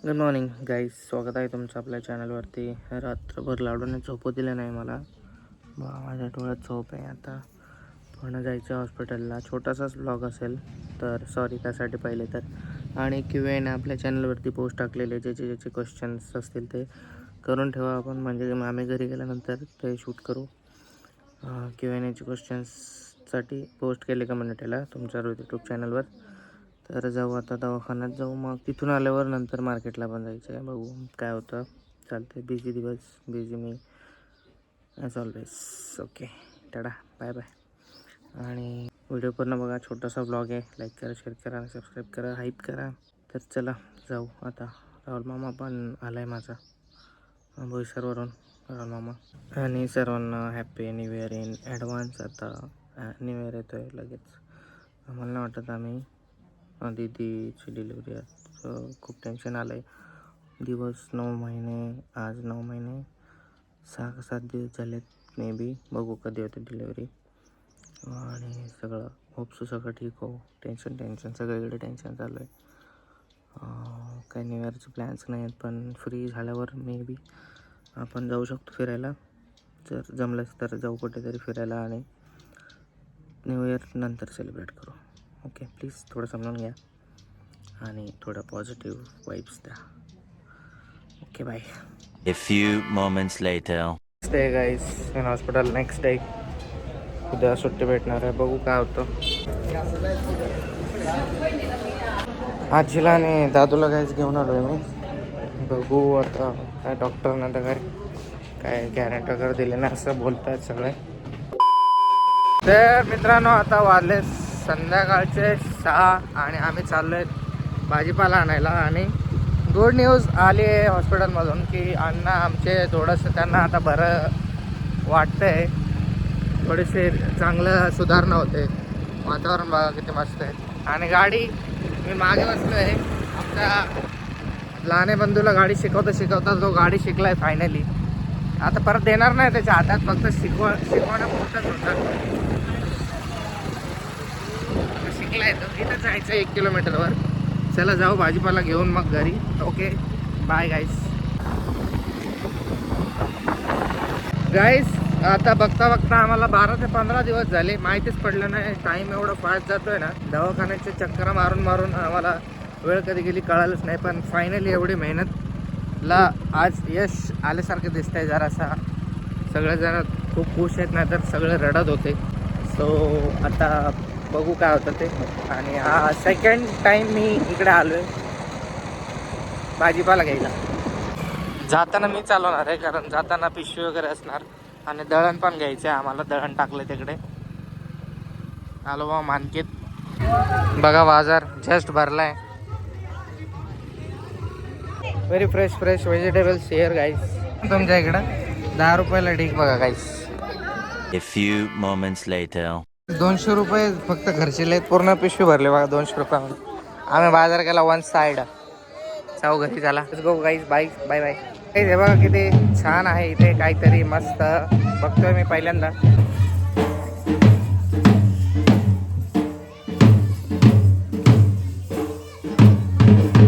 Good morning guys, स्वागत आहे तुमचं आपल्या चॅनलवरती. रात्रभर लाडूने झोपू दिलं नाही मला. माझ्या डोळ्यात झोप आहे. आता पुन्हा जायचं हॉस्पिटलला. छोटासाच ब्लॉग असेल तर सॉरी त्यासाठी पहिले तर. आणि क्यूएन आपल्या चॅनलवरती पोस्ट टाकलेले ज्याचे क्वेश्चन्स असतील ते करून ठेवा आपण, म्हणजे आम्ही घरी गेल्यानंतर ते शूट करू. क्यूएनएचे क्वेश्चन्ससाठी पोस्ट केले कम्युनिटीला तुमच्या यूट्यूब चॅनलवर. तर जाऊ आता दवाखान्यात जाऊ, मग तिथून आल्यावर नंतर मार्केटला पण जायचं आहे. बघू काय होतं. चालतं, बिझी दिवस, बिझी मी as always. Okay, tata, bye bye. आणि व्हिडिओ पूर्ण बघा, छोटासा ब्लॉग आहे. लाईक करा, शेअर करा आणि सबस्क्राईब करा, हाईप करा. तर चला जाऊ आता. राहुल मामा पण आला आहे माझा बोईसरवरून, राहुल मामा. आणि सर्वांना happy new year in advance. आता न्यू इयर येतो आहे लगेच. आम्हाला नाही वाटत आम्ही दीदीची डिलिव्हरी आहे, खूप टेन्शन आलं आहे. दिवस 9 महिने, आज 9 महिने 6-7 दिवस झालेत मे बी. बघू कधी होते डिलिव्हरी. आणि सगळं होपसो सगळं ठीक हो. टेन्शन सगळीकडे टेन्शन चालू आहे. काही न्यू इयरचे प्लॅन्स नाही आहेत, पण फ्री झाल्यावर मे बी आपण जाऊ शकतो फिरायला. जर जमलंच तर जाऊ कुठेतरी फिरायला आणि न्यू इयर नंतर सेलिब्रेट करू. ओके, प्लीज थोडं समजून घ्या आणि थोडं पॉझिटिव्ह वाईब्स द्या. Okay, bye. A few moments later. Next day guys in hospital. Next day उद्या सुट्टी भेटणार आहे. बघू काय होतं. आजीला आणि दादूला काहीच घेऊन आलो आहे मी. बघू आता काय डॉक्टरनं तर काय गॅरंटी वगैरे दिले नाही असं बोलत आहेत सगळे. तर मित्रांनो, आता वाजले संध्याकाळचे 6 आणि आम्ही चाललो आहे भाजीपाला आणायला. आणि गुड न्यूज आली आहे हॉस्पिटलमधून की अण्णा आमचे थोडंसं त्यांना आता बरं वाटतं आहे. थोडेसे चांगलं सुधारणा होते. वातावरण बघा किती मस्त आहे. आणि गाडी मी मागे बसलो आहे. आमच्या लहाने बंधूला गाडी शिकवता तो गाडी शिकला आहे फायनली. आता परत देणार नाही त्याच्या हातात, फक्त शिकवणं पुरतंच होतं. शिकला आहे तो. इथं जायचं 1 किलोमीटरवर. चला जाऊ भाजीपाला घेऊन मग घरी. ओके, बाय गाईस. आता बघता आम्हाला 12 ते 15 दिवस झाले, माहितीच पडलं नाही. टाईम एवढा फास्ट जातोय ना, दवाखान्याचे चक्कर मारून आम्हाला वेळ कधी गेली कळालंच नाही. पण फायनली एवढी मेहनतला आज यश आल्यासारखं दिसतंय. जरासा सगळेजण खूप खुश आहेत, नाही तर सगळे रडत होते. सो आता बघू काय होतं ते. आणि हा सेकंड टाईम मी इकडे आलो आहे भाजीपाला घ्यायला. जाताना मी चालवणार आहे, कारण जाताना पिशवी वगैरे असणार. आणि दळण पण घ्यायचं आहे आम्हाला. दळण टाकलं तिकडे. आलो बा मानकीत. बघा बाजार जस्ट भरलाय. Very fresh vegetables here guys. तुमच्या इकडं 10 रुपयाला ढीक बघा गाईस. A few moments later. 200 रुपये फक्त खर्चले आहेत. पूर्ण पिशवी भरले बघा 200 रुपयामध्ये. आम्ही बाजार केला 1 साईड. जाऊ घरी. झाला, go guys. Bye bye bye. हे बघा किती छान आहे इथे, काहीतरी मस्त बघतोय मी पहिल्यांदा.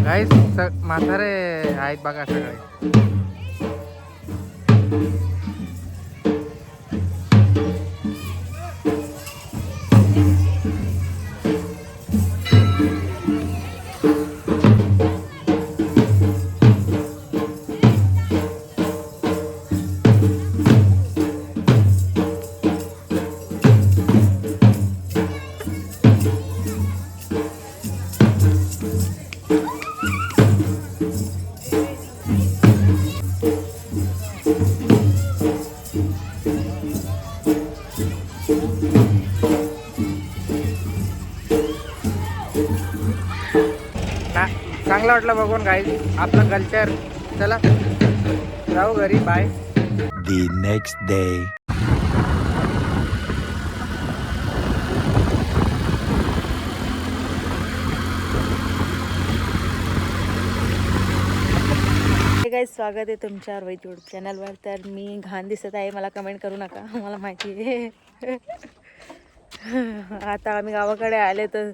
गाईज म्हातारे आहेत बघा सगळे. चांगलं वाटलं बघून गाईज आपलं कल्चर. चला जाऊ घरी. बाय. The next day. गाईस, स्वागत आहे तुमच्या रोहित यूट्यूब चॅनलवर. तर मी घाण दिसत आहे, मला कमेंट करू नका, मला माहिती आहे. आता आम्ही गावाकडे आले तर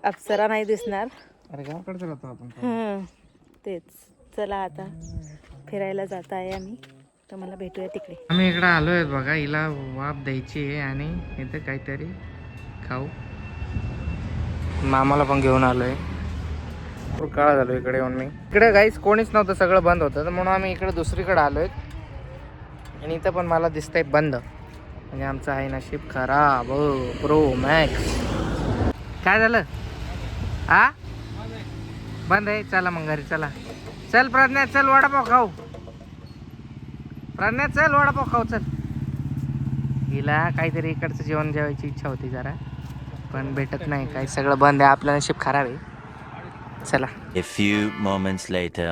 अप्सरा नाही दिसणार. अरे गावाकडे राहतो आपण. तेच. चला आता फिरायला जात आहे आम्ही, तर मला भेटूया तिकडे. आम्ही इकडे आलो आहे बघा, हिला वाफ द्यायची आहे आणि इथं काहीतरी खाऊ. मामाला पण घेऊन आलो आहे. खूप काळ झालो इकडे येऊन. मी इकडे काहीच कोणीच नव्हतं, सगळं बंद होतं, तर म्हणून आम्ही इकडे दुसरीकडे आलो आहे. आणि इथं पण मला दिसतंय बंद, म्हणजे आमचं आहे नशीब खराब. प्रो मॅक्स काय झालं? हा बंद आहे. चला मग घरी चला. चल प्रज्ञा, चल वडापाव खाऊ. प्रज्ञा चल वडापाव खाऊ चल. हिला काहीतरी इकडचं जेवण जेवायची इच्छा होती जरा, पण भेटत नाही, काही सगळं बंद आहे. आपलं नशीब खराब आहे. चला. A few moments later.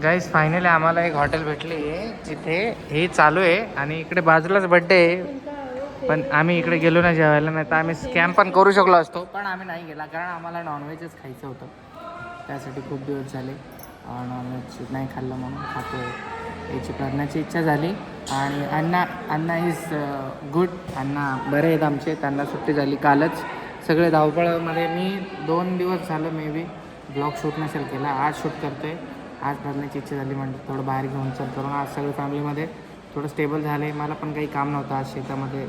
Guys finally आम्हाला एक हॉटेल भेटली आहे जिथे हे चालू आहे आणि इकडे बाजूलाच बड्डे आहे. पण आम्ही इकडे गेलो ना जेवायला, नाही तर आम्ही स्कॅम पण करू शकलो असतो, पण आम्ही नाही गेला कारण आम्हाला नॉनव्हेजच खायचं होतं. त्यासाठी खूप दिवस झाले नॉनव्हेज नाही खाल्लं, म्हणून खातो आहे. याची करण्याची इच्छा झाली. आणि अण्णा इज गुड. अण्णा बरे आहेत आमचे, त्यांना सुट्टी झाली कालच. सगळे धावपळामध्ये मी 2 दिवस झालं मे बी ब्लॉग शूट नसेल केला. आज शूट करतो आहे. आज करण्याची इच्छा झाली, म्हणजे थोडं बाहेर घेऊन चल करून. आज सगळं फॅमिलीमध्ये थोडं स्टेबल झालं आहे. मला पण काही काम नव्हतं आज शेतामध्ये.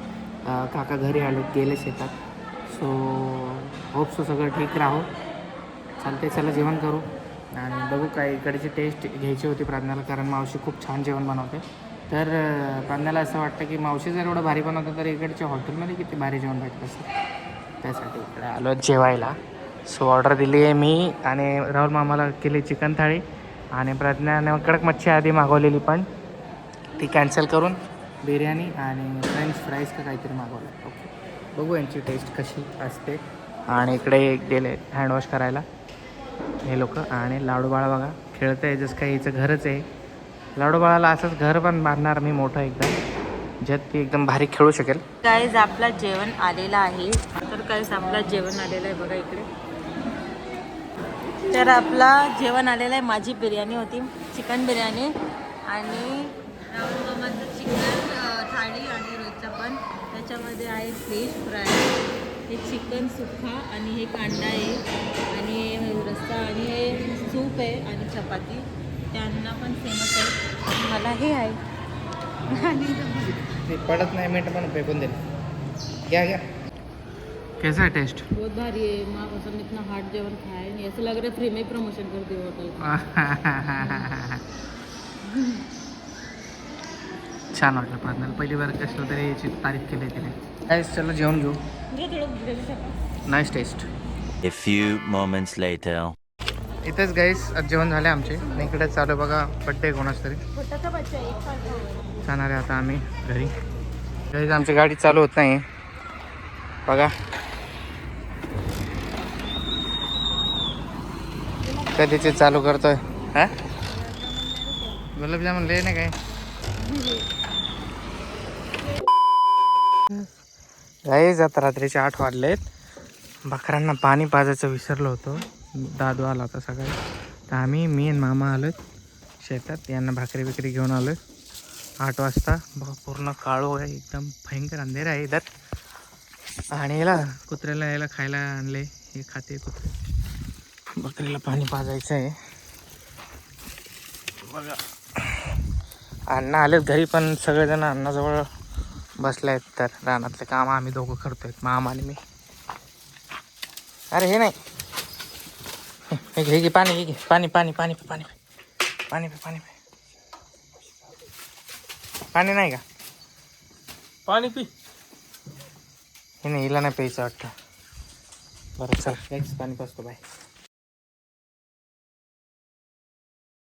काका घरी गेले शेतात. सो होप सो सगळं ठीक राहो. चालते, चला जेवण करू आणि बघू काय इकडची टेस्ट घ्यायची होती प्राज्ञाला, कारण मावशी खूप छान जेवण बनवते. तर प्राज्ञाला असं वाटतं की मावशी जर एवढं भारी बनवतं तर इकडच्या हॉटेलमध्ये किती भारी जेवण भेटतं असं. त्यासाठी इकडे आलो जेवायला. सो ऑर्डर दिली आहे मी आणि राहुल मामाला केली चिकन थाळी आणि प्रज्ञाने कडक मच्छी आधी मागवलेली, पण ती कॅन्सल करून बिर्याणी आणि फ्रेंच फ्राईज का काहीतरी मागवलं. ओके, बघू यांची टेस्ट कशी असते. आणि इकडे गेले हँडवॉश करायला हे लोक. आणि लाडूबाळा बघा खेळतं आहे, जसं काही हिचं घरच आहे. लाडूबाळाला असंच घर पण बांधणार मी मोठं एकदम, ज्यात ती एकदम भारी खेळू शकेल. गाईज आपला जेवण आलेलं आहे. तर गाईज आपला जेवण आलेलं आहे बघा इकडे. तर आपला जेवण आलेलं आहे. माझी बिर्याणी होती, चिकन बिर्याणी, आणि राहुल मामाचं चिकन थाळी आणि रोजचा पण. त्याच्यामध्ये आहे फिश फ्राय, हे चिकन सुक्का आणि हे कांदा आहे आणि हे रस्सा आणि हे सूप आहे आणि चपाती. त्यांना पण फेमस आहे. मला हे आहे ते पडत नाही, मीठ पण फेकून दे. घ्या घ्या. कैसा है टेस्ट? बहुत भारी है। माँ कसम इतना हार्ड जेवन खाया है नहीं, ऐसा लग रहा है फ्री में प्रमोशन कर दिया होटल। छान वाटलं प्रार्थना. पहिली बार कसलं तरी याची तारीफ केली तिने. गाईस चला जेवण घेऊ. Nice taste. A few moments later. इथेच गाईस आज जेवण झाले आमचे. इकडे चालू बघा बड्डे कोणाच तरी. जाणार आहे आता आम्ही घरी. गाईस आमची गाडी चालू होत नाही बघा. कधीचे चालू करतोय. हा गुलाबजामुन ले ना काय. गाईस आता रात्रीचे 8 वाजलेत. बकरांना पाणी पाजायचं विसरलो होतो. दादू आला होता सकाळी, तर मी आणि मामा आलोत शेतात. यांना भाकरी बिकरी घेऊन आलो 8 वाजता. बघा पूर्ण काळो आहे, एकदम भयंकर अंधेर आहे इधर. आणि याला कुत्र्याला याला खायला आणले, हे खाते कुत्रे. बकरीला पाणी पाजायचं आहे बघा. अण्णा आलेत घरी, पण सगळेजण अण्णाजवळ बसले आहेत. तर रानातले काम आम्ही दोघं करतोय, मामा आणि मी. अरे हे नाही, हे घे पाणी, घे पाणी पाणी पाणी पाणी पाणी पाणी पाणी नाही का? पाणी पी. हे नाही, हिला नाही प्यायचं वाटतं. बरं चल पाणी पाजतो बाय.